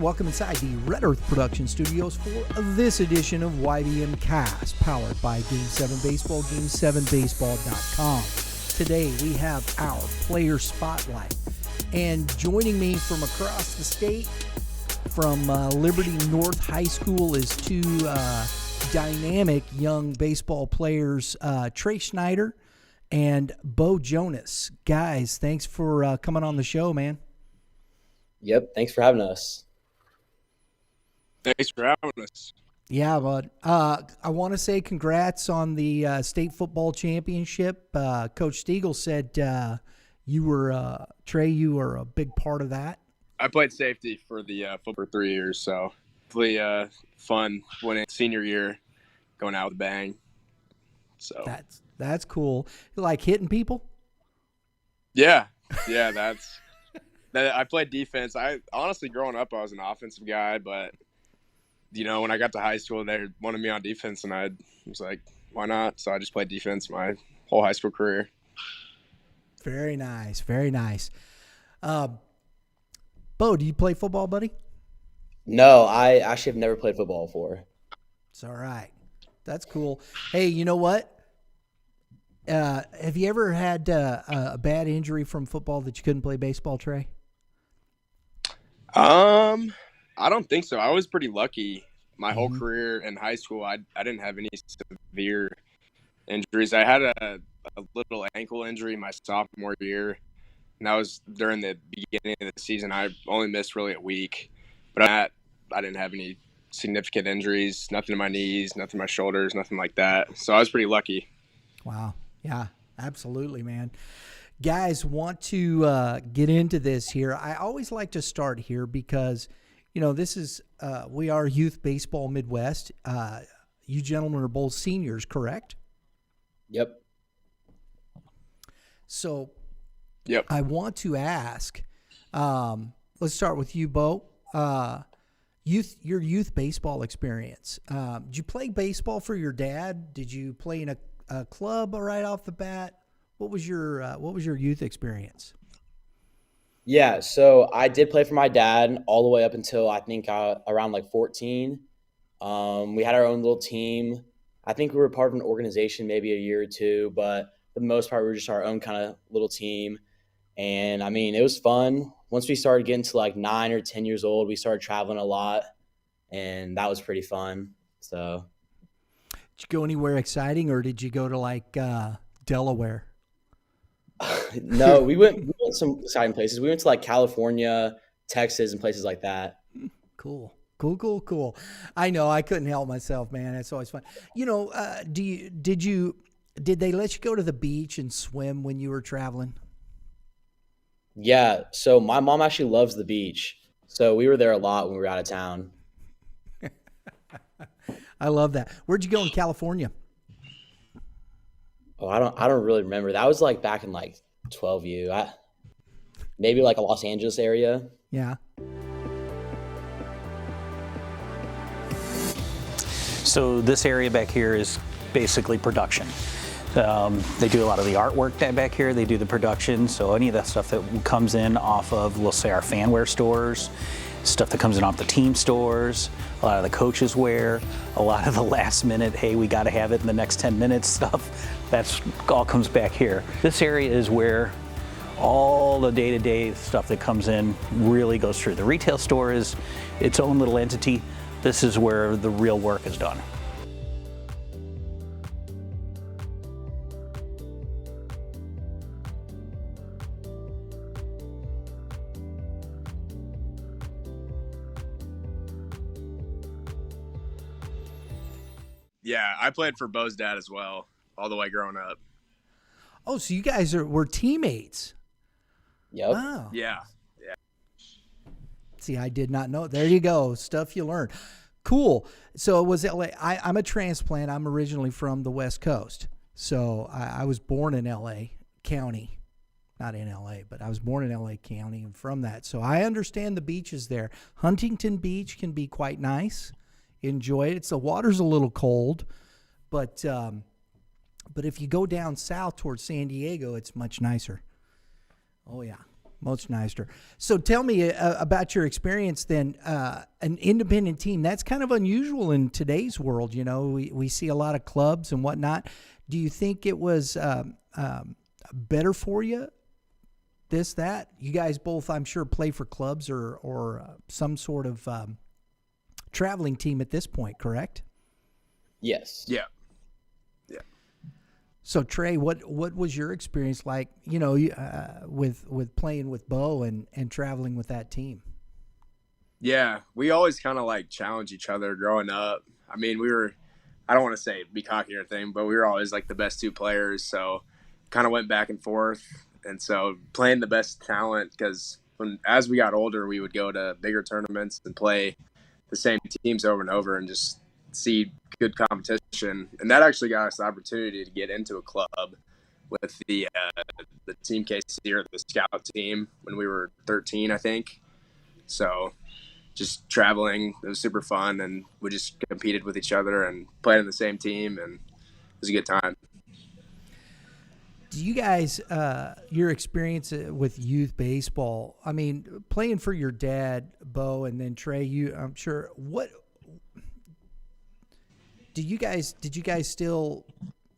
Welcome inside the Red Earth Production Studios for this edition of YBMcast, powered by Game 7 Baseball, Game7Baseball.com. Today we have our player spotlight, and joining me from across the state, from Liberty North High School, is two dynamic young baseball players, Trey Snyder and Jonas. Guys, thanks for coming on the show, man. Yep, thanks for having us. Thanks for having us. Yeah, bud. I want to say congrats on the state football championship. Coach Stiegel said you were, Trey, you were a big part of that. I played safety for the football for 3 years, so really fun winning senior year, going out with a bang. So that's cool. You like hitting people? Yeah, that's. I played defense. I honestly, growing up, I was an offensive guy, but when I got to high school, they wanted me on defense, and I was like, why not? So I just played defense my whole high school career. Very nice, very nice. Do you play football, buddy? No, I actually have never played football before. It's all right. That's cool. Hey, you know what? Have you ever had a bad injury from football that you couldn't play baseball, Trey? I don't think so. I was pretty lucky my whole career in high school. I didn't have any severe injuries. I had a little ankle injury my sophomore year, and that was during the beginning of the season. I only missed really a week, but I didn't have any significant injuries, nothing in my knees, nothing in my shoulders, nothing like that. So I was pretty lucky. Wow. Yeah, absolutely, man. Guys, want to get into this here. I always like to start here because, this is we are Youth Baseball Midwest. You gentlemen are both seniors, correct? Yep. So, yep. I want to ask. Let's start with you, Bo. Your youth baseball experience. Did you play baseball for your dad? Did you play in a club right off the bat? What was your youth experience? Yeah, so I did play for my dad all the way up until I think around like 14. We had our own little team. I think we were part of an organization maybe a year or two, but for the most part we were just our own kind of little team. And I mean, it was fun. Once we started getting to like 9 or 10 years old, we started traveling a lot, and that was pretty fun. So, did you go anywhere exciting, or did you go to like Delaware? No, we went some exciting places. We went to like California, Texas, and places like that. Cool. I know, I couldn't help myself, man. It's always fun. Did they let you go to the beach and swim when you were traveling? Yeah, so my mom actually loves the beach. So we were there a lot when we were out of town. I love that. Where'd you go in California? Oh, I don't really remember. That was like back in like 12U. Maybe like a Los Angeles area. Yeah. So this area back here is basically production. They do a lot of the artwork back here. They do the production. So any of that stuff that comes in off of, let's say, our fanware stores, stuff that comes in off the team stores, a lot of the coaches wear, a lot of the last minute, hey, we got to have it in the next 10 minutes stuff. That's all comes back here. This area is where all the day-to-day stuff that comes in really goes through. The retail store is its own little entity. This is where the real work is done. Yeah, I played for Bo's dad as well, all the way growing up. Oh, so you guys were teammates. Yep. Wow. Yeah. See, I did not know. There you go. Stuff you learn. Cool. So it was LA. I'm a transplant. I'm originally from the West Coast. So I was born in LA County. Not in LA, but I was born in LA County and from that. So I understand the beaches there. Huntington Beach can be quite nice. Enjoy it. The water's a little cold, but if you go down south towards San Diego, it's much nicer. Oh yeah. much nicer. So tell me about your experience then. An independent team, that's kind of unusual in today's world. You know, we see a lot of clubs and whatnot. Do you think it was better for you? That? You guys both, I'm sure, play for clubs or some sort of traveling team at this point, correct? Yes. Yeah. So Trey, what was your experience like? You know, with playing with Bo and traveling with that team. Yeah, we always kind of like challenge each other growing up. I mean, I don't want to say be cocky or anything, but we were always like the best two players. So kind of went back and forth. And so playing the best talent, because as we got older, we would go to bigger tournaments and play the same teams over and over and just see good competition. And that actually got us the opportunity to get into a club with the team KC, or the scout team, when we were 13, I think. So just traveling, it was super fun, and we just competed with each other and played in the same team, and it was a good time. Do you guys, your experience with youth baseball, I mean, playing for your dad, Bo, and then Trey, I'm sure, did you guys still,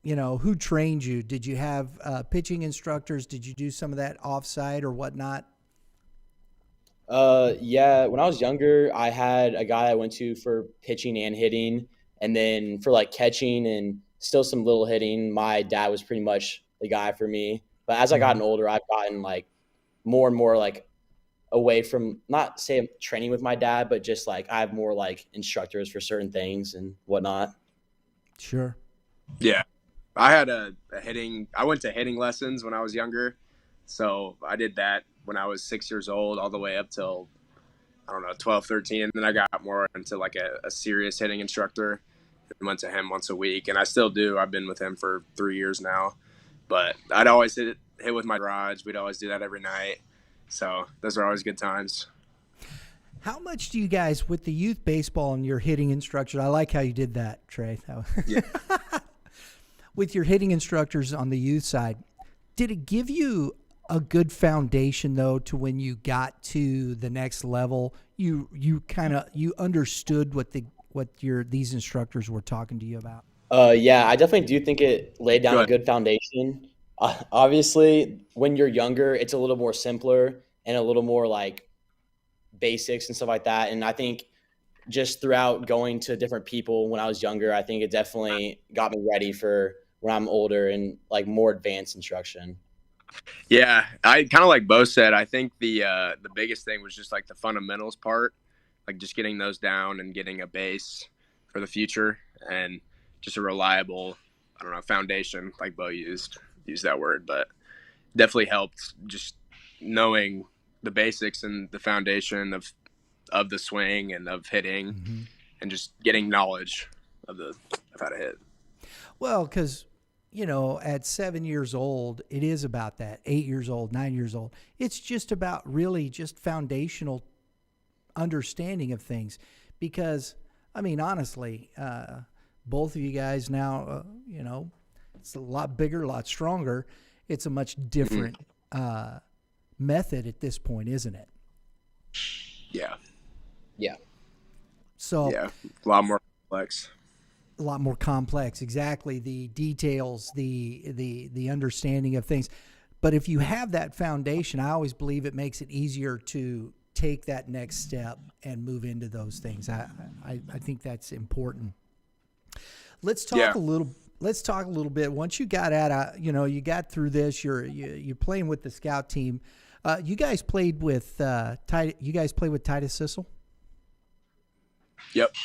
you know, who trained you? Did you have pitching instructors? Did you do some of that offsite or whatnot? Yeah, when I was younger, I had a guy I went to for pitching and hitting, and then for like catching and still some little hitting, my dad was pretty much the guy for me. But as I gotten older, I've gotten like more and more like away from, not say I'm training with my dad, but just like I have more like instructors for certain things and whatnot. Sure. Yeah. I went to hitting lessons when I was younger. So I did that when I was 6 years old all the way up till, 12, 13. And then I got more into like a serious hitting instructor and went to him once a week. And I still do. I've been with him for 3 years now. But I'd always hit with my garage. We'd always do that every night. So those are always good times. How much do you guys, with the youth baseball and your hitting instructor, I like how you did that, Trey. Yeah. With your hitting instructors on the youth side, did it give you a good foundation, though, to when you got to the next level, you understood what these instructors were talking to you about? Yeah, I definitely do think it laid down a good foundation. Obviously, when you're younger, it's a little more simpler and a little more like basics and stuff like that. And I think just throughout going to different people when I was younger, I think it definitely got me ready for when I'm older and like more advanced instruction. Yeah, I kind of like Bo said, I think the biggest thing was just like the fundamentals part, like just getting those down and getting a base for the future and just a reliable, foundation, like Bo used that word, but definitely helped just knowing the basics and the foundation of the swing and of hitting, and just getting knowledge of how to hit. Well, because, at 7 years old, it is about that. 8 years old, 9 years old. It's just about really just foundational understanding of things. Because, honestly, both of you guys now, it's a lot bigger, a lot stronger. It's a much different method at this point, isn't it? Yeah. Yeah. So yeah, a lot more complex. A lot more complex, exactly. The details, the understanding of things. But if you have that foundation, I always believe it makes it easier to take that next step and move into those things. I think that's important. Let's talk a little. Let's talk a little bit. Once you got you got through this. You're playing with the scout team. You guys played with Titus Sissel? Yep.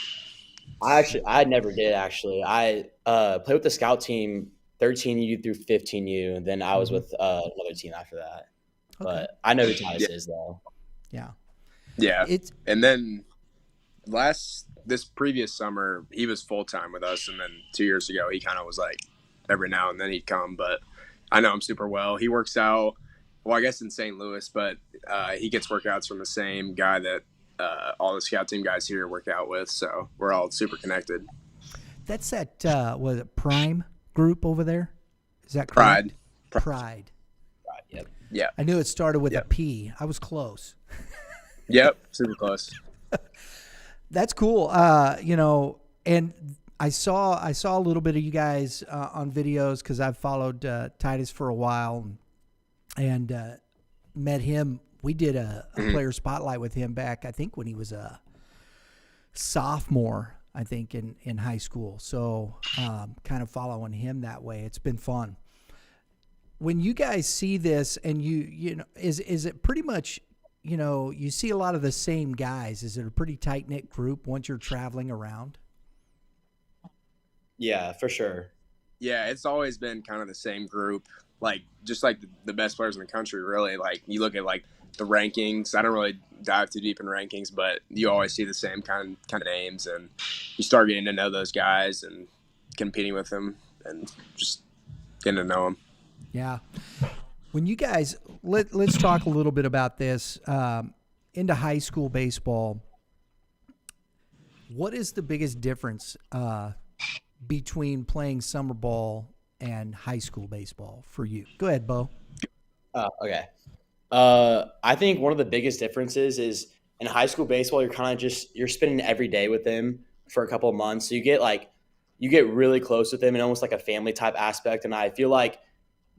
I never did actually. I played with the scout team 13U through 15U, and then I was with another team after that. Okay. But I know who Titus is though. Yeah. Yeah. And then this previous summer, he was full time with us, and then 2 years ago, he kind of was like every now and then he'd come. But I know him super well. He works out, I guess in St. Louis, but he gets workouts from the same guy that all the scout team guys here work out with. So we're all super connected. That's that was it Prime group over there? Is that correct? Pride. Pride. Yep. Yeah. I knew it started with a Yep. P. I was close. Yep. Super close. That's cool. And I saw a little bit of you guys on videos because I've followed Titus for a while and met him. We did a player spotlight with him back, I think, when he was a sophomore, I think, in high school. So kind of following him that way. It's been fun. When you guys see this and you know, is it pretty much, you know, you see a lot of the same guys? Is it a pretty tight-knit group once you're traveling around? Yeah, for sure. Yeah, it's always been kind of the same group, like just like the best players in the country, really. Like you look at like the rankings. I don't really dive too deep in rankings, but you always see the same kind of names, and you start getting to know those guys and competing with them and just getting to know them. Yeah. When you guys, let's talk a little bit about this. Into high school baseball, what is the biggest difference between playing summer ball and high school baseball for you? Go ahead, Bo. Okay. I think one of the biggest differences is in high school baseball, you're spending every day with them for a couple of months. So you get really close with them and almost like a family type aspect. And I feel like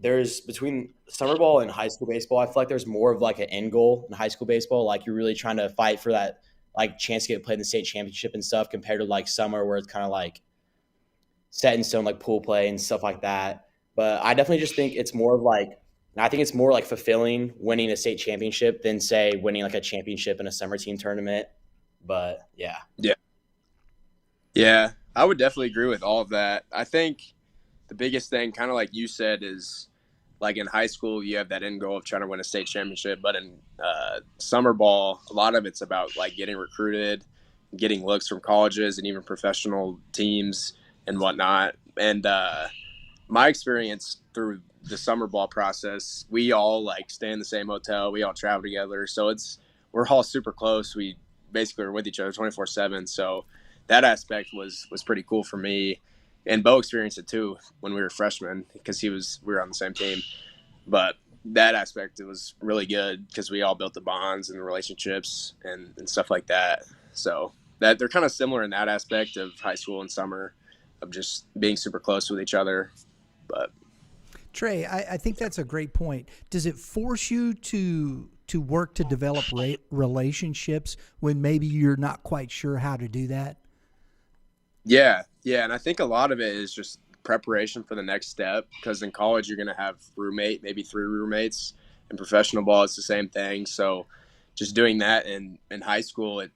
there's between summer ball and high school baseball, I feel like there's more of like an end goal in high school baseball. Like you're really trying to fight for that like chance to get played in the state championship and stuff compared to like summer where it's kind of like set in stone, like pool play and stuff like that. But I definitely just think it's more of like, I think it's more like fulfilling winning a state championship than say winning like a championship in a summer team tournament. But yeah. Yeah, I would definitely agree with all of that. I think the biggest thing, kind of like you said, is like in high school, you have that end goal of trying to win a state championship. But in summer ball, a lot of it's about like getting recruited, getting looks from colleges and even professional teams and whatnot. And my experience through the summer ball process, we all like stay in the same hotel. We all travel together. So we're all super close. We basically are with each other 24/7. So that aspect was pretty cool for me. And Bo experienced it too when we were freshmen because we were on the same team. But that aspect, it was really good because we all built the bonds and the relationships and stuff like that. So that they're kind of similar in that aspect of high school and summer, of just being super close with each other. But Trey, I think that's a great point. Does it force you to work to develop relationships when maybe you're not quite sure how to do that? Yeah, and I think a lot of it is just preparation for the next step, because in college you're going to have maybe 3 roommates. In professional ball, it's the same thing. So just doing that in high school, it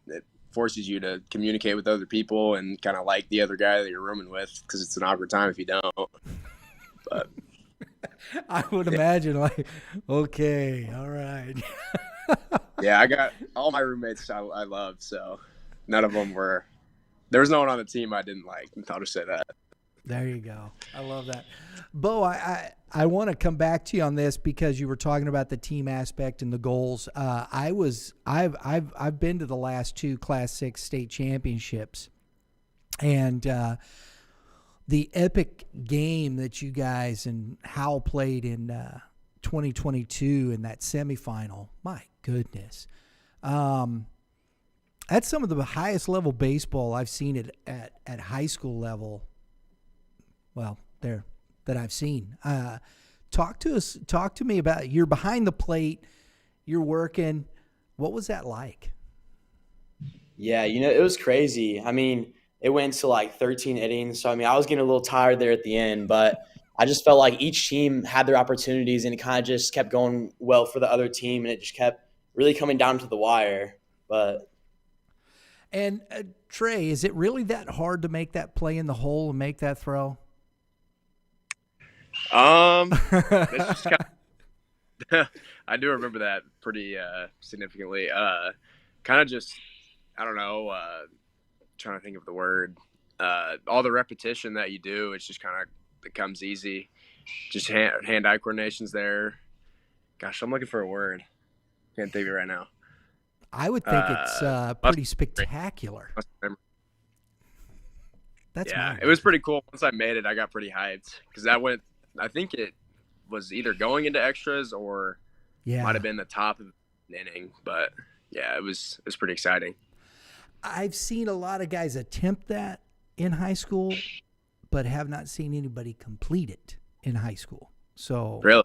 forces you to communicate with other people and kind of like the other guy that you're rooming with, because it's an awkward time if you don't. But I would imagine like, okay, all right. yeah, I got all my roommates I loved, so none of them were. There was no one on the team I didn't like. I'll just say that. There you go. I love that. Bo, I want to come back to you on this because you were talking about the team aspect and the goals. I've been to the last 2 Class 6 state championships, and the epic game that you guys and Hal played in 2022 in that semifinal. My goodness. That's some of the highest level baseball I've seen at high school level. Well, there that I've seen. Talk to me about, you're behind the plate, you're working. What was that like? Yeah, it was crazy. I mean, it went to like 13 innings. So, I mean, I was getting a little tired there at the end, but I just felt like each team had their opportunities and it kind of just kept going well for the other team. And it just kept really coming down to the wire. And Trey, is it really that hard to make that play in the hole and make that throw? It's just kind of, I do remember that pretty significantly. Kind of just, I don't know, trying to think of the word. All the repetition that you do, it's just kind of, it comes easy. Just hand-eye coordination's there. Gosh, I'm looking for a word. Can't think of it right now. I would think it's pretty spectacular. It was pretty cool. Once I made it, I got pretty hyped because that went, I think it was either going into extras or might have been the top of the inning. But yeah, it was pretty exciting. I've seen a lot of guys attempt that in high school, but have not seen anybody complete it in high school. So really,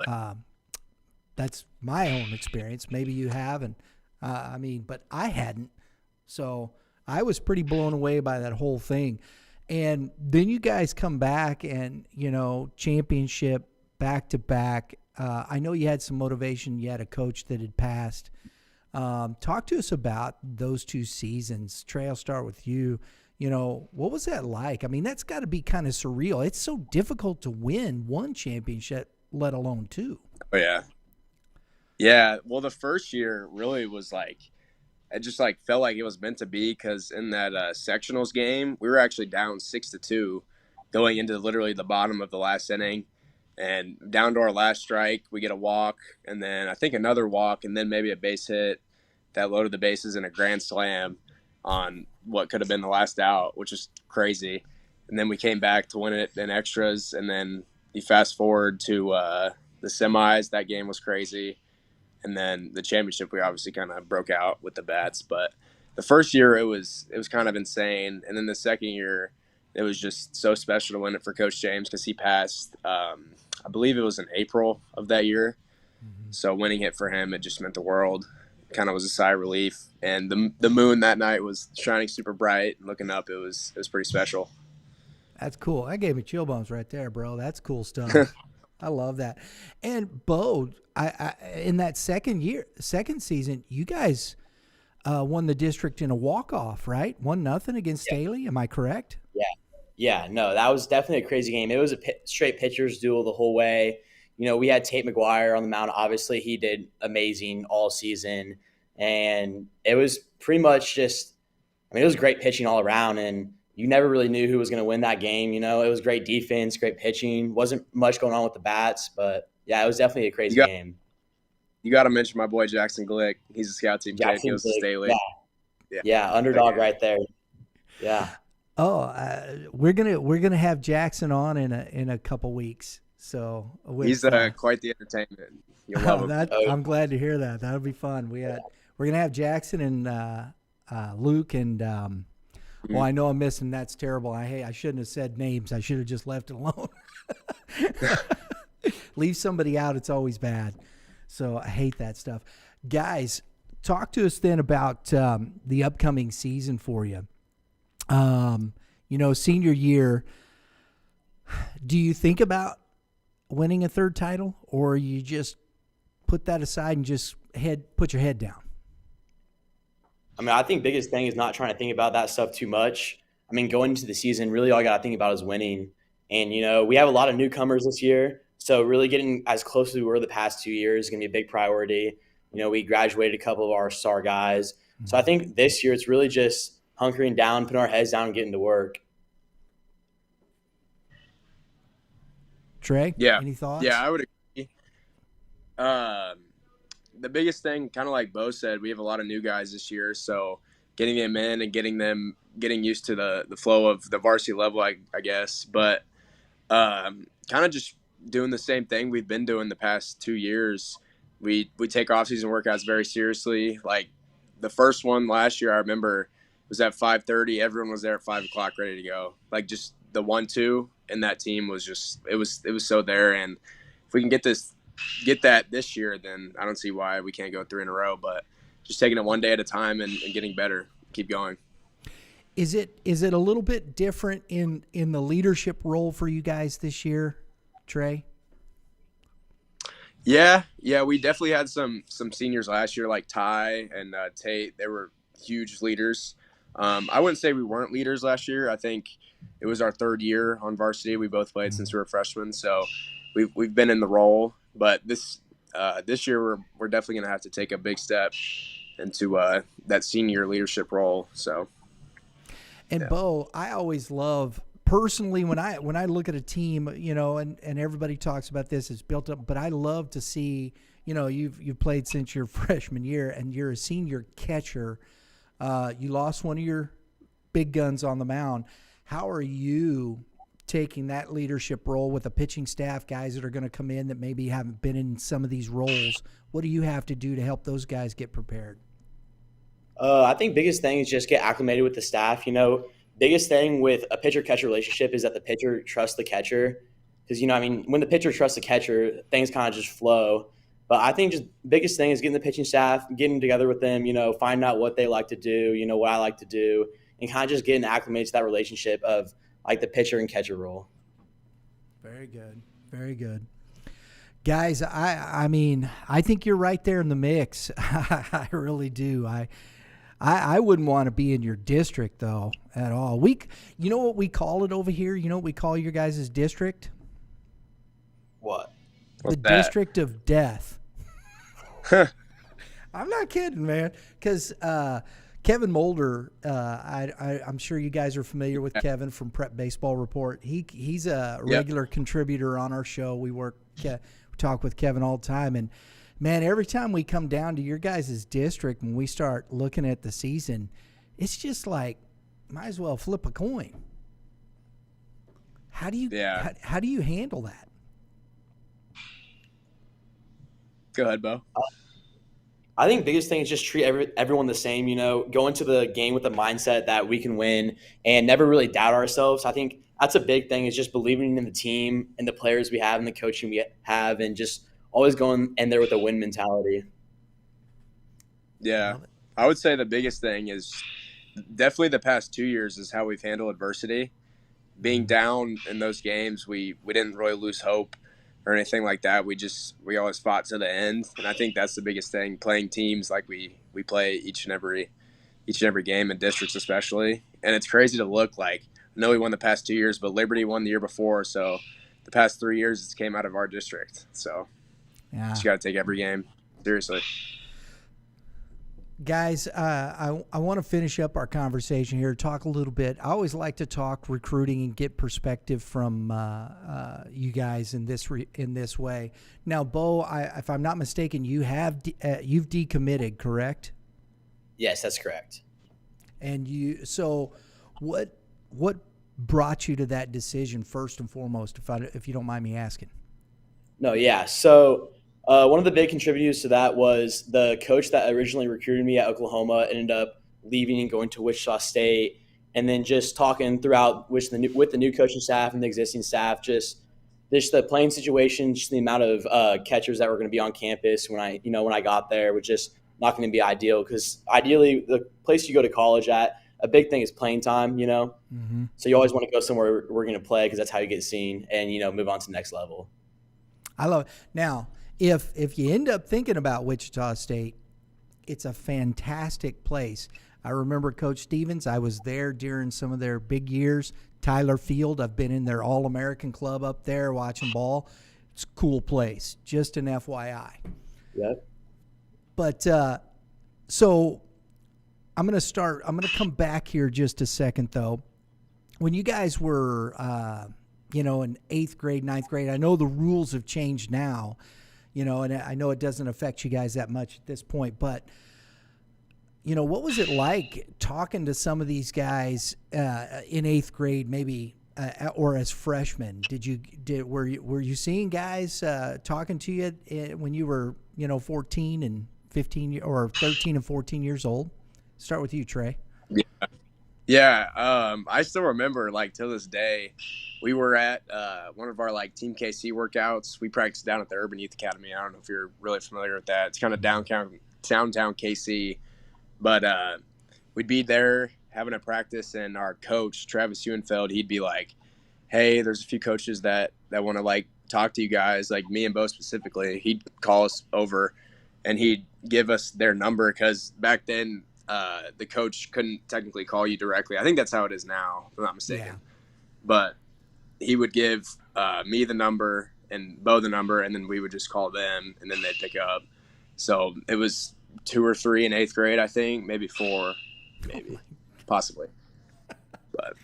that's my own experience. Maybe you have, and but I hadn't. So I was pretty blown away by that whole thing. And then you guys come back and, championship back to back. I know you had some motivation. You had a coach that had passed. Talk to us about those 2 seasons. Trey, I'll start with you. What was that like? I mean, that's got to be kind of surreal. It's so difficult to win 1 championship, let alone 2. Oh, yeah. Yeah, well, the first year really was it just felt like it was meant to be, because in that sectionals game, we were actually down 6-2 going into literally the bottom of the last inning. And down to our last strike, we get a walk, and then I think another walk, and then maybe a base hit that loaded the bases in a grand slam on what could have been the last out, which is crazy. And then we came back to win it in extras, and then you fast forward to the semis. That game was crazy. And then the championship, we obviously kind of broke out with the bats. But the first year, it was kind of insane. And then the second year, it was just so special to win it for Coach James, because he passed, I believe it was in April of that year. Mm-hmm. So winning it for him, it just meant the world. Kind of was a sigh of relief. And the moon that night was shining super bright. And looking up, it was pretty special. That's cool. That gave me chill bumps right there, bro. That's cool stuff. I love that. And Bo, I in that second season, you guys won the district in a walk-off, right? 1-0 against Staley. Am I correct? Yeah. No, that was definitely a crazy game. It was a straight pitchers duel the whole way. We had Tate McGuire on the mound. Obviously, he did amazing all season. And it was pretty much just – it was great pitching all around. And you never really knew who was going to win that game. It was great defense, great pitching. Wasn't much going on with the bats. But, yeah, it was definitely a crazy game. You got to mention my boy Jackson Glick. He's a scout team kid. He was a Staley. Yeah, underdog right there. Yeah. Oh, we're gonna have Jackson on in a couple weeks. So he's quite the entertainment. You'll love him. I'm glad to hear that. That'll be fun. We're gonna have Jackson and Luke and. Well, I know I'm missing. That's terrible. I shouldn't have said names. I should have just left it alone. Leave somebody out. It's always bad. So I hate that stuff. Guys, talk to us then about the upcoming season for you. Senior year, do you think about winning a 3rd title, or you just put that aside and just put your head down? I think biggest thing is not trying to think about that stuff too much. Going into the season, really all I got to think about is winning. And, we have a lot of newcomers this year. So really getting as close as we were the past 2 years is going to be a big priority. We graduated a couple of our star guys. Mm-hmm. So I think this year it's really just hunkering down, putting our heads down, and getting to work. Trey, any thoughts? Yeah, I would agree. The biggest thing, kind of like Bo said, we have a lot of new guys this year, so getting them in and getting used to the flow of the varsity level, I guess. But kind of just doing the same thing we've been doing the past 2 years. We take off-season workouts very seriously. Like the first one last year, I remember was at 5:30. Everyone was there at 5 o'clock ready to go. Like just the 1-2 and that team was just it was so there. And if we can get that this year, then I don't see why we can't go 3 in a row. But just taking it one day at a time and getting better, keep going. Is it a little bit different in the leadership role for you guys this year, Trey? Yeah, we definitely had some seniors last year like Ty and Tate. They were huge leaders. I wouldn't say we weren't leaders last year. I think it was our 3rd year on varsity. We both played since we were freshmen, so we've been in the role. But this year we're definitely going to have to take a big step into that senior leadership role. So, and yeah. Bo, I always love personally when I look at a team, and everybody talks about this, it's built up, but I love to see, you've played since your freshman year and you're a senior catcher. You lost one of your big guns on the mound. How are you taking that leadership role with a pitching staff, guys that are going to come in that maybe haven't been in some of these roles? What do you have to do to help those guys get prepared? I think biggest thing is just get acclimated with the staff. Biggest thing with a pitcher-catcher relationship is that the pitcher trusts the catcher. Because, when the pitcher trusts the catcher, things kind of just flow. But I think just biggest thing is getting the pitching staff, getting together with them, finding out what they like to do, what I like to do, and kind of just getting acclimated to that relationship of like the pitcher and catcher role. Very good. Very good. Guys, I think you're right there in the mix. I really do. I wouldn't want to be in your district, though, at all. You know what we call it over here? You know what we call your guys' district? What? The district of death. I'm not kidding, man. Because Kevin Mulder, I'm sure you guys are familiar with Kevin from Prep Baseball Report. He's a regular contributor on our show. We talk with Kevin all the time. And, man, every time we come down to your guys' district when we start looking at the season, it's just like, might as well flip a coin. How do you handle that? Go ahead, Bo. I think biggest thing is just treat everyone the same, go into the game with the mindset that we can win and never really doubt ourselves. I think that's a big thing, is just believing in the team and the players we have and the coaching we have, and just always going in there with a win mentality. Yeah. I would say the biggest thing is definitely the past 2 years is how we've handled adversity. Being down in those games, we didn't really lose hope or anything like that. We always fought to the end, and I think that's the biggest thing. Playing teams like we play each and every game, in districts especially. And it's crazy to look like. I know we won the past 2 years, but Liberty won the year before, so the past 3 years it's came out of our district. So you got to take every game seriously. Guys, I want to finish up our conversation here, talk a little bit. I always like to talk recruiting and get perspective from you guys in this way. Now, Bo, if I'm not mistaken, you've decommitted, correct? Yes, that's correct. And so what brought you to that decision first and foremost, if you don't mind me asking? No, yeah. So one of the big contributors to that was the coach that originally recruited me at Oklahoma ended up leaving and going to Wichita State. And then just talking throughout with the new coaching staff and the existing staff, just the playing situation, just the amount of catchers that were going to be on campus when I got there was just not going to be ideal, because ideally the place you go to college at, a big thing is playing time, Mm-hmm. So you always want to go somewhere we're going to play, because that's how you get seen and, move on to the next level. I love it. Now, if you end up thinking about Wichita State, it's a fantastic place. I remember Coach Stevens. I was there during some of their big years. Tyler Field, I've been in their All-American club up there watching ball. It's a cool place, just an FYI. Yep. But so I'm going to come back here just a second, though. When you guys were, in 8th grade, 9th grade, I know the rules have changed now, and I know it doesn't affect you guys that much at this point, but, what was it like talking to some of these guys in 8th grade, maybe, or as freshmen? Were you seeing guys talking to you when you were, 14 and 15 or 13 and 14 years old? Start with you, Trey. Yeah. I still remember, till this day, we were at one of our Team KC workouts. We practiced down at the Urban Youth Academy. I don't know if you're really familiar with that. It's kind of downtown KC, but we'd be there having a practice, and our coach Travis Huenfeld, he'd be like, "Hey, there's a few coaches that want to talk to you guys, me and Bo specifically." He'd call us over, and he'd give us their number, because back then the coach couldn't technically call you directly. I think that's how it is now, if I'm not mistaken. Yeah. But he would give me the number and Bo the number, and then we would just call them, and then they'd pick up. So it was 2 or 3 in 8th grade, I think, maybe 4, possibly. But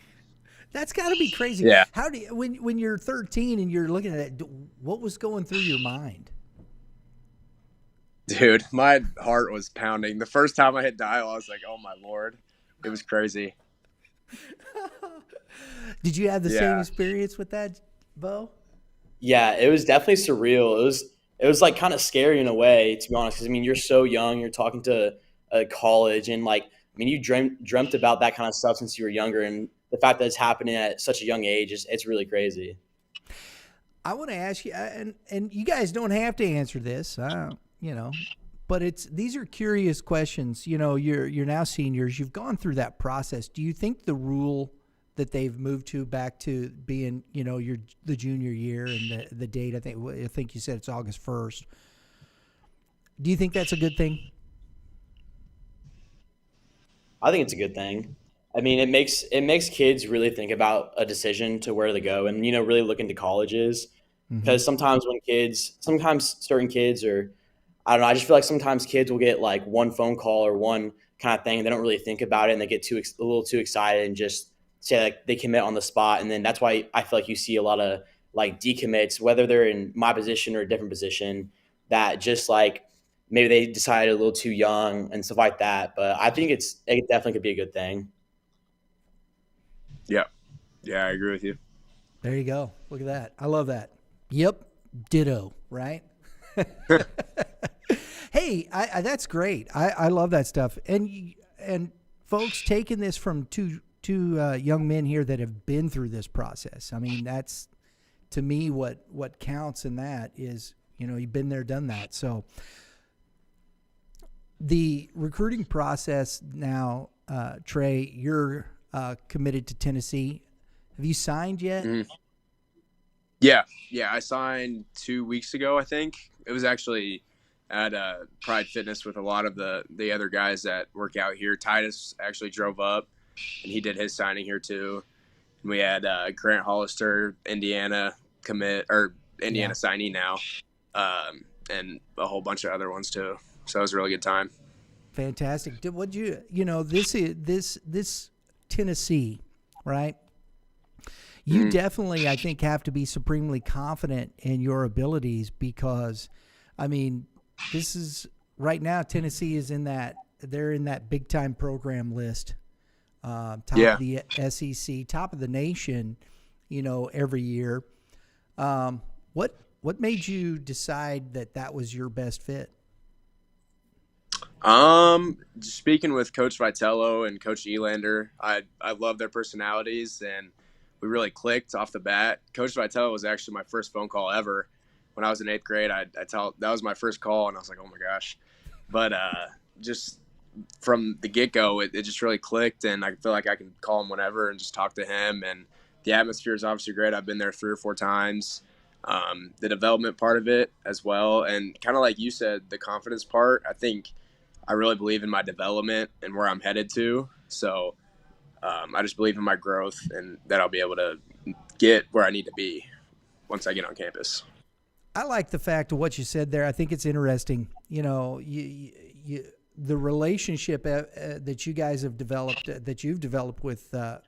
that's got to be crazy. Yeah. How do you, when you're 13 and you're looking at it, what was going through your mind? Dude, my heart was pounding. The first time I hit dial, I was like, "Oh my Lord," it was crazy. Did you have the same experience with that, Bo? Yeah, it was definitely surreal. It was like kind of scary in a way, to be honest. Because I mean, you're so young. You're talking to a college, and like, I mean, you dreamt about that kind of stuff since you were younger, and the fact that it's happening at such a young age is it's really crazy. I want to ask you, and you guys don't have to answer this, but these are curious questions. You're now seniors. You've gone through that process. Do you think the rule that they've moved to back to being, the junior year and the date, I think you said it's August 1st. Do you think that's a good thing? I think it's a good thing. I mean, it makes kids really think about a decision to where to go, and really look into colleges. Because sometimes sometimes certain kids, or I don't know, I just feel like sometimes kids will get like one phone call or one kind of thing, and they don't really think about it, and they get a little too excited and just say like they commit on the spot, and then that's why I feel like you see a lot of like decommits, whether they're in my position or a different position, that just like maybe they decided a little too young and stuff like that. But I think it definitely could be a good thing. Yeah, I agree with you. There you go. Look at that. I love that. Yep, ditto. Right. Hey, that's great. I love that stuff. And folks, taking this from two young men here that have been through this process. I mean, that's to me what counts in that is, you've been there, done that. So the recruiting process now, Trey, you're committed to Tennessee. Have you signed yet? Mm-hmm. Yeah. I signed 2 weeks ago, I think. It was actually at Pride Fitness with a lot of the other guys that work out here. Titus actually drove up, and he did his signing here too. And we had Grant Hollister, Indiana signee now, and a whole bunch of other ones too. So it was a really good time. Fantastic. What this Tennessee, right? You definitely, I think, have to be supremely confident in your abilities because, I mean, this is right now. Tennessee is they're in that big time program list, top of the SEC, top of the nation, every year. What made you decide that was your best fit? Speaking with Coach Vitello and Coach Elander, I love their personalities, and we really clicked off the bat. Coach Vitello was actually my first phone call ever. When I was in 8th grade, that was my first call, and I was like, oh my gosh. But just from the get-go, it just really clicked, and I feel like I can call him whenever and just talk to him. And the atmosphere is obviously great. I've been there 3 or 4 times. The development part of it as well, and kind of like you said, the confidence part, I think I really believe in my development and where I'm headed to. So I just believe in my growth and that I'll be able to get where I need to be once I get on campus. I like the fact of what you said there. I think it's interesting. The relationship that you guys have developed, that you've developed with the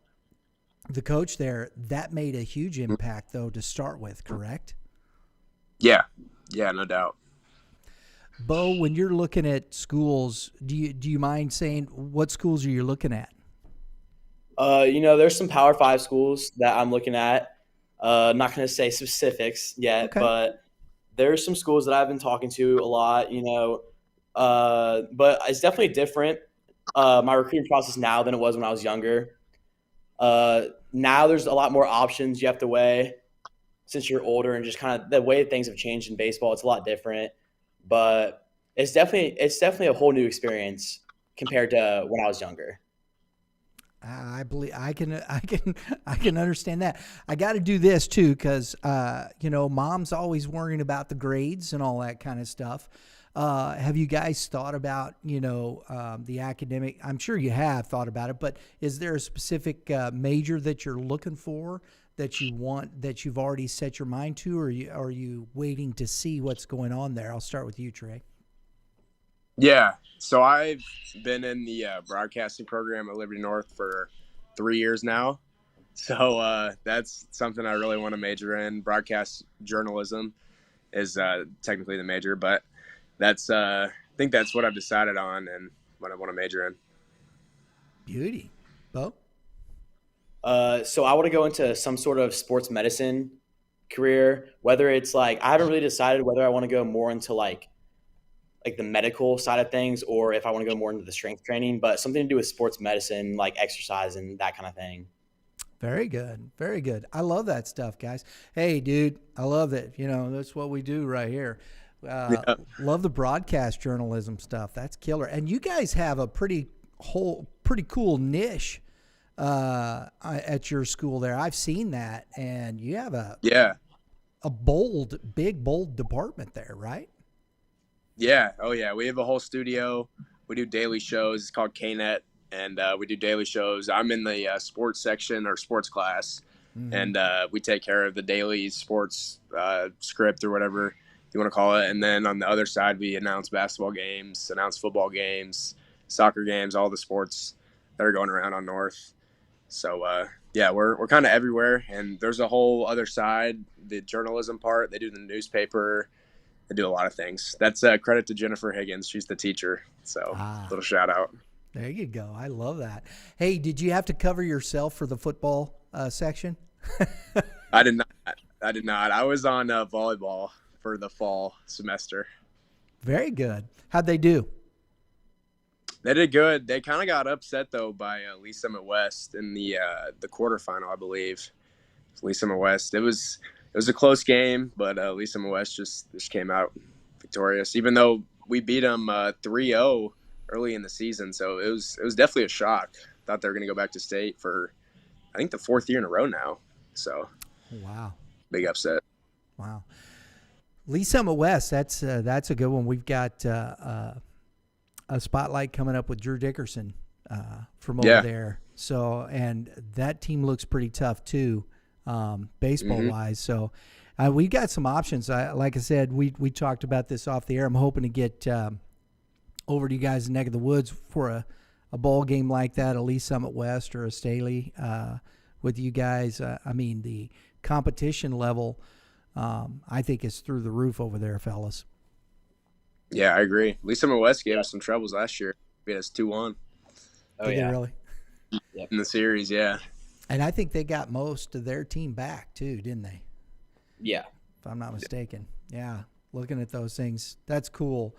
coach there, that made a huge impact, though, to start with, correct? Yeah, no doubt. Bo, when you're looking at schools, do you mind saying what schools are you looking at? There's some Power 5 schools that I'm looking at. I'm not going to say specifics yet, okay. But there's some schools that I've been talking to a lot, but it's definitely different. My recruiting process now than it was when I was younger. Now there's a lot more options you have to weigh since you're older, and just kind of the way things have changed in baseball. It's a lot different, but it's definitely a whole new experience compared to when I was younger. I believe I can understand that. I got to do this too because mom's always worrying about the grades and all that kind of stuff. Have you guys thought about the academic? I'm sure you have thought about it, but is there a specific major that you're looking for that you want, that you've already set your mind to, or are you waiting to see what's going on there? I'll start with you, Trey. Yeah. So I've been in the broadcasting program at Liberty North for 3 years now. So that's something I really want to major in. Broadcast journalism is technically the major, but that's I think that's what I've decided on and what I want to major in. Beauty. Bo? So I want to go into some sort of sports medicine career, whether it's like I haven't really decided whether I want to go more into like the medical side of things or if I want to go more into the strength training, but something to do with sports medicine, like exercise and that kind of thing. Very good. Very good. I love that stuff, guys. Hey, dude, I love it. That's what we do right here. Love the broadcast journalism stuff. That's killer. And you guys have a pretty cool niche at your school there. I've seen that, and you have a big, bold department there, right? Yeah. Oh, yeah. We have a whole studio. We do daily shows. It's called KNET, and we do daily shows. I'm in the sports section or sports class, and we take care of the daily sports script or whatever you want to call it. And then on the other side, we announce basketball games, announce football games, soccer games, all the sports that are going around on North. So, yeah, we're kind of everywhere. And there's a whole other side, the journalism part. They do the newspaper. They do a lot of things. That's credit to Jennifer Higgins. She's the teacher. So, little shout out. There you go. I love that. Hey, did you have to cover yourself for the football section? I did not. I was on volleyball for the fall semester. Very good. How'd they do? They did good. They kind of got upset, though, by Lee Summit West in the quarterfinal, I believe. Lee Summit West. It was a close game, but Lee Summit West just came out victorious, even though we beat them 3-0 early in the season. So it was definitely a shock. Thought they were going to go back to state for, I think, the 4th year in a row now. So, wow, big upset. Wow, Lee Summit West. That's a good one. We've got a spotlight coming up with Drew Dickerson from over there. So, and that team looks pretty tough too, baseball wise. So, we got some options. Like I said, we talked about this off the air. I'm hoping to get over to you guys' neck of the woods for a ball game like that, a Lee Summit West or a Staley with you guys. I mean, the competition level, I think, is through the roof over there, fellas. Yeah, I agree. Lee Summit West gave us some troubles last year. Beat us 2-1. Oh, Did yeah. they really? In the series, yeah. And I think they got most of their team back, too, didn't they? Yeah. If I'm not mistaken. Yeah, looking at those things, that's cool.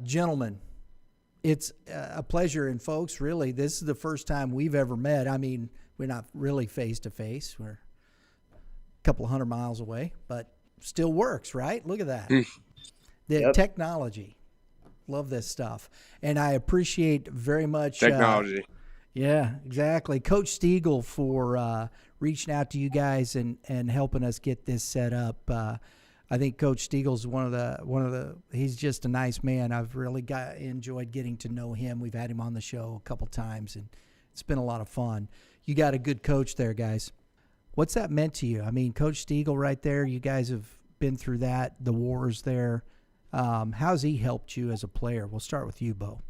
Gentlemen, it's a pleasure. And, folks, really, this is the first time we've ever met. I mean, we're not really face-to-face. We're a couple of 100 miles away, but still works, right? Look at that. The technology. Love this stuff. And I appreciate very much technology. Yeah, exactly. Coach Stiegel for reaching out to you guys and helping us get this set up. I think Coach Stiegel's one of the he's just a nice man. I've really enjoyed getting to know him. We've had him on the show a couple times, and it's been a lot of fun. You got a good coach there, guys. What's that meant to you? I mean, Coach Stiegel right there, you guys have been through that, the wars there. How's he helped you as a player? We'll start with you, Bo.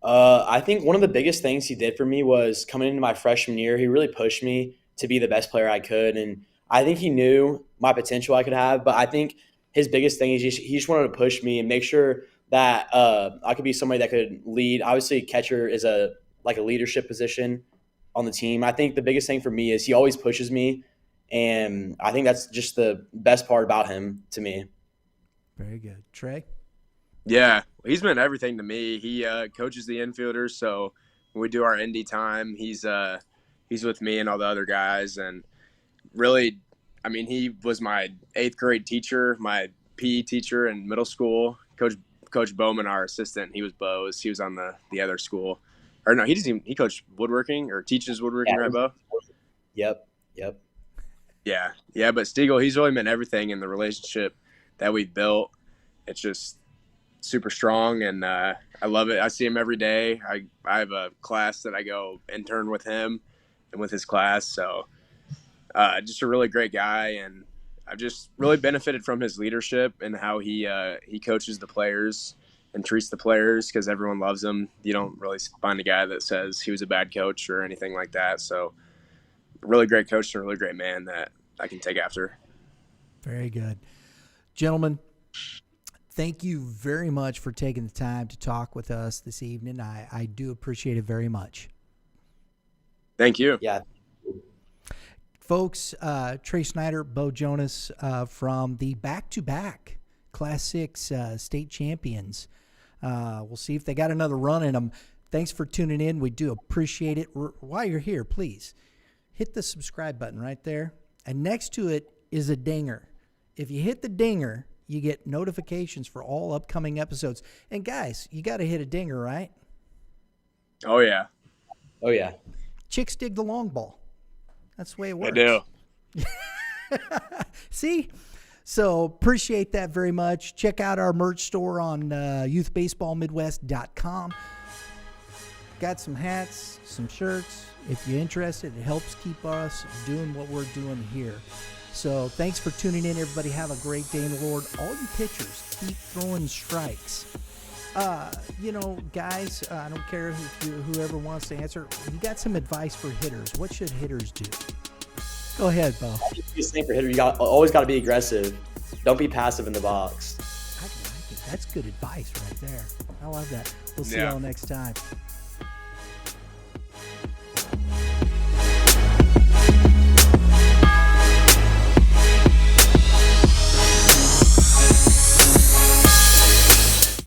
I think one of the biggest things he did for me was coming into my freshman year. He really pushed me to be the best player I could, and I think he knew my potential I could have. But I think his biggest thing is he just wanted to push me and make sure that I could be somebody that could lead. Obviously, catcher is a leadership position on the team. I think the biggest thing for me is he always pushes me, and I think that's just the best part about him to me. Very good. Trey? Yeah, he's been everything to me. He coaches the infielders, so when we do our indie time, he's with me and all the other guys. And really, I mean, he was my 8th grade teacher, my PE teacher in middle school. Coach Bowman, our assistant, he was Bo's. He was on the other school. Or no, he coached woodworking or teaches woodworking, right, Bo? Yep. Yeah, but Stiegel, he's really meant everything in the relationship that we've built. It's just super strong, and I love it. I see him every day. I have a class that I go intern with him and with his class. So just a really great guy, and I've just really benefited from his leadership and how he coaches the players and treats the players, because everyone loves him. You don't really find a guy that says he was a bad coach or anything like that. So a really great coach and a really great man that I can take after. Very good. Gentlemen, thank you very much for taking the time to talk with us this evening. I do appreciate it very much. Thank you. Yeah. Folks, Trey Snyder, Jonas from the back-to-back Class 6 state champions. We'll see if they got another run in them. Thanks for tuning in. We do appreciate it. While you're here, please hit the subscribe button right there. And next to it is a dinger. If you hit the dinger, you get notifications for all upcoming episodes. And guys, you got to hit a dinger, right? Oh, yeah. Oh, yeah. Chicks dig the long ball. That's the way it works. I do. See? So appreciate that very much. Check out our merch store on youthbaseballmidwest.com. Got some hats, some shirts. If you're interested, it helps keep us doing what we're doing here. So thanks for tuning in, everybody. Have a great day in the Lord. All you pitchers, keep throwing strikes. Guys, I don't care whoever wants to answer. You got some advice for hitters. What should hitters do? Go ahead, Bo. Same for hitter. You always got to be aggressive. Don't be passive in the box. I like it. That's good advice right there. I love that. We'll see Yeah. y'all next time.